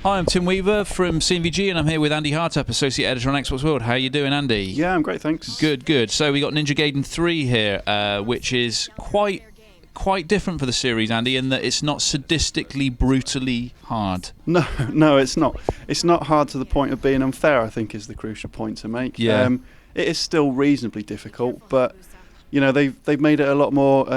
Hi, I'm Tim Weaver from CNVG, and I'm here with Andy Hartup, Associate Editor on Xbox World. How are you doing, Andy? Yeah, I'm great, thanks. Good. So we got Ninja Gaiden 3 here, which is quite different for the series, Andy, in that it's not sadistically, brutally hard. No, it's not. It's not hard to the point of being unfair, I think, is the crucial point to make. Yeah. It is still reasonably difficult, but you know they've made it a lot more.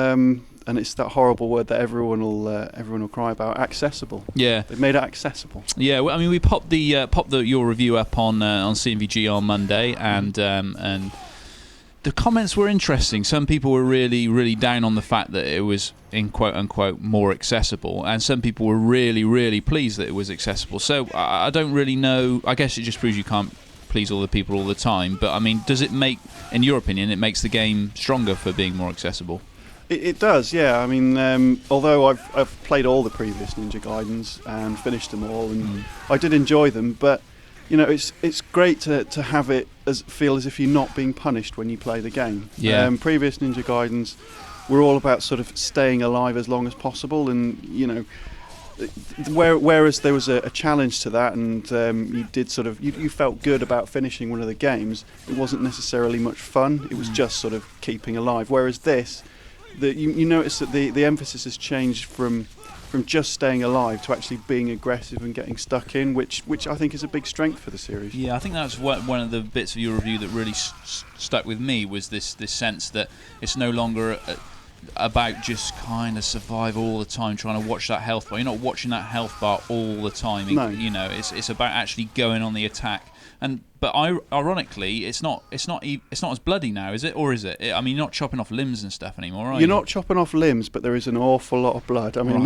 And it's that horrible word that everyone will cry about. Accessible. Yeah, they've made it accessible. Yeah, well, I mean, we popped your review up on CNVG on Monday, and the comments were interesting. Some people were really down on the fact that it was in quote unquote more accessible, and some people were really pleased that it was accessible. So I don't really know. I guess it just proves you can't please all the people all the time. But I mean, does it make, in your opinion, it makes the game stronger for being more accessible? It does, yeah. I mean, although I've played all the previous Ninja Gaidens and finished them all, and I did enjoy them, but you know, it's great to have it feel as if you're not being punished when you play the game. Yeah. Previous Ninja Gaidens were all about sort of staying alive as long as possible, and you know, whereas there was a challenge to that, and you did sort of you felt good about finishing one of the games. It wasn't necessarily much fun. It was just sort of keeping alive. Whereas this. You notice that the emphasis has changed from just staying alive to actually being aggressive and getting stuck in, which I think is a big strength for the series. Yeah, I think that was one of the bits of your review that really stuck with me, was this sense that it's no longer about just kind of survive all the time, trying to watch that health bar. You're not watching that health bar all the time. No. You know, it's about actually going on the attack. But ironically, it's not as bloody now, is it? Or is it? I mean, you're not chopping off limbs and stuff anymore, are you? You're not chopping off limbs, but there is an awful lot of blood. I mean,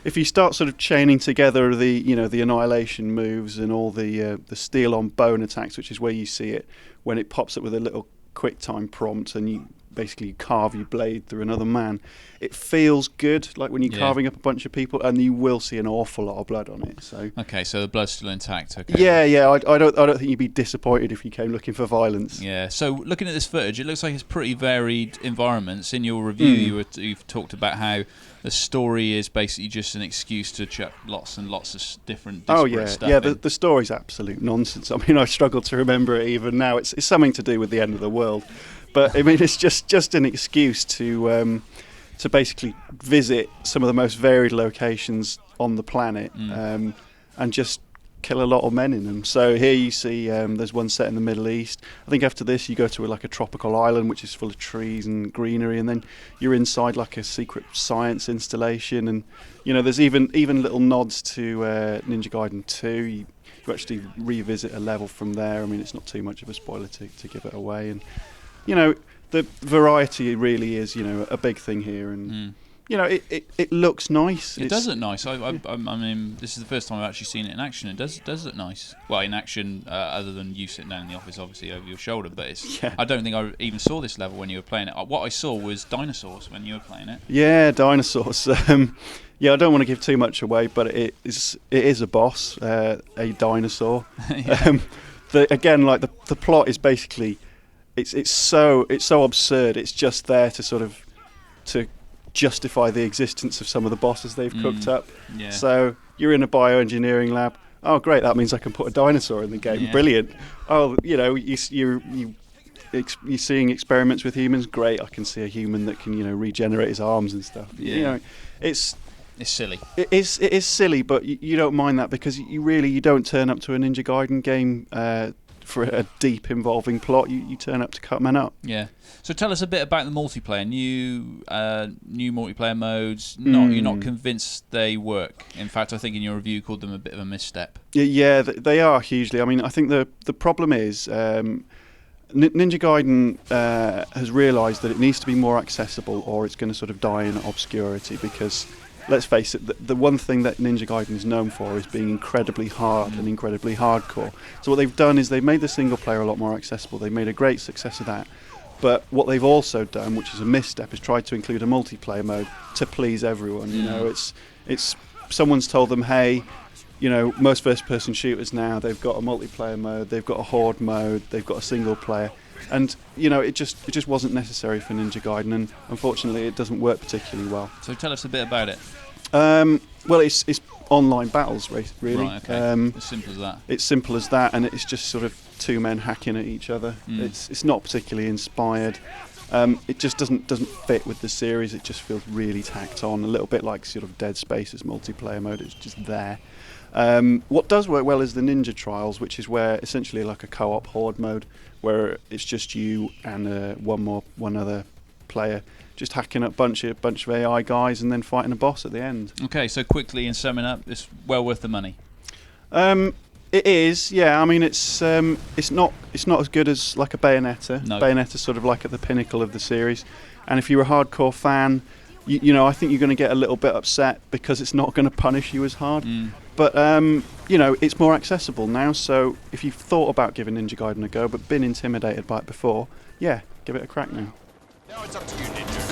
if you start sort of chaining together the annihilation moves and all the steel on bone attacks, which is where you see it when it pops up with a little quick time prompt, and you basically carve your blade through another man. It feels good, like when you're carving up a bunch of people, and you will see an awful lot of blood on it. So okay, so the blood's still intact. Okay. Yeah. I don't think you'd be disappointed if you came looking for violence. Yeah. So looking at this footage, it looks like it's pretty varied environments. In your review, you've talked about how the story is basically just an excuse to chuck lots and lots of different disparate stuff. Yeah. The story's absolute nonsense. I mean, I struggle to remember it even now. It's something to do with the end of the world. But I mean, it's just an excuse to basically visit some of the most varied locations on the planet, and just kill a lot of men in them. So here you see there's one set in the Middle East. I think after this you go to a tropical island which is full of trees and greenery, and then you're inside like a secret science installation, and you know there's even little nods to Ninja Gaiden 2. You actually revisit a level from there. I mean, it's not too much of a spoiler to give it away, and you know, the variety really is, you know, a big thing here, and you know, it looks nice. It does look nice. I mean, this is the first time I've actually seen it in action. It does look nice. Well, in action, other than you sitting down in the office, obviously over your shoulder. But it's. Yeah. I don't think I even saw this level when you were playing it. What I saw was dinosaurs when you were playing it. Yeah, dinosaurs. Yeah, I don't want to give too much away, but it is a boss, a dinosaur. Again, like the plot is basically. It's so absurd. It's just there to sort of to justify the existence of some of the bosses they've cooked up. Yeah. So you're in a bioengineering lab. Oh, great! That means I can put a dinosaur in the game. Yeah. Brilliant. Oh, you know, you're seeing experiments with humans. Great! I can see a human that can regenerate his arms and stuff. Yeah. You know, it's silly. It is silly, but you don't mind that because you don't turn up to a Ninja Gaiden game. For a deep, involving plot, you turn up to cut men up. Yeah. So tell us a bit about the multiplayer. New multiplayer modes. You're not convinced they work. In fact, I think in your review you called them a bit of a misstep. Yeah, they are hugely. I mean, I think the problem is Ninja Gaiden has realised that it needs to be more accessible, or it's going to sort of die in obscurity. Because let's face it, the one thing that Ninja Gaiden is known for is being incredibly hard and incredibly hardcore. So what they've done is they've made the single player a lot more accessible. They've made a great success of that. But what they've also done, which is a misstep, is tried to include a multiplayer mode to please everyone. You know, it's someone's told them, hey, you know, most first-person shooters now, they've got a multiplayer mode, they've got a horde mode, they've got a single player. And you know, it just wasn't necessary for Ninja Gaiden, and unfortunately, it doesn't work particularly well. So tell us a bit about it. Well, it's online battles, really. Right, okay. As simple as that. It's simple as that, and it's just sort of two men hacking at each other. It's not particularly inspired. It just doesn't fit with the series. It just feels really tacked on, a little bit like sort of Dead Space's multiplayer mode. It's just there. What does work well is the Ninja Trials, which is where essentially like a co-op horde mode, where it's just you and one other player just hacking up bunch of AI guys and then fighting a boss at the end. Okay, so quickly in summing up, it's well worth the money. It is, yeah. I mean, it's not as good as like a Bayonetta. No. Bayonetta's sort of like at the pinnacle of the series, and if you're a hardcore fan, you know, I think you're going to get a little bit upset because it's not going to punish you as hard. But you know, it's more accessible now. So if you've thought about giving Ninja Gaiden a go but been intimidated by it before, yeah, give it a crack now. Now it's up to you, Ninja.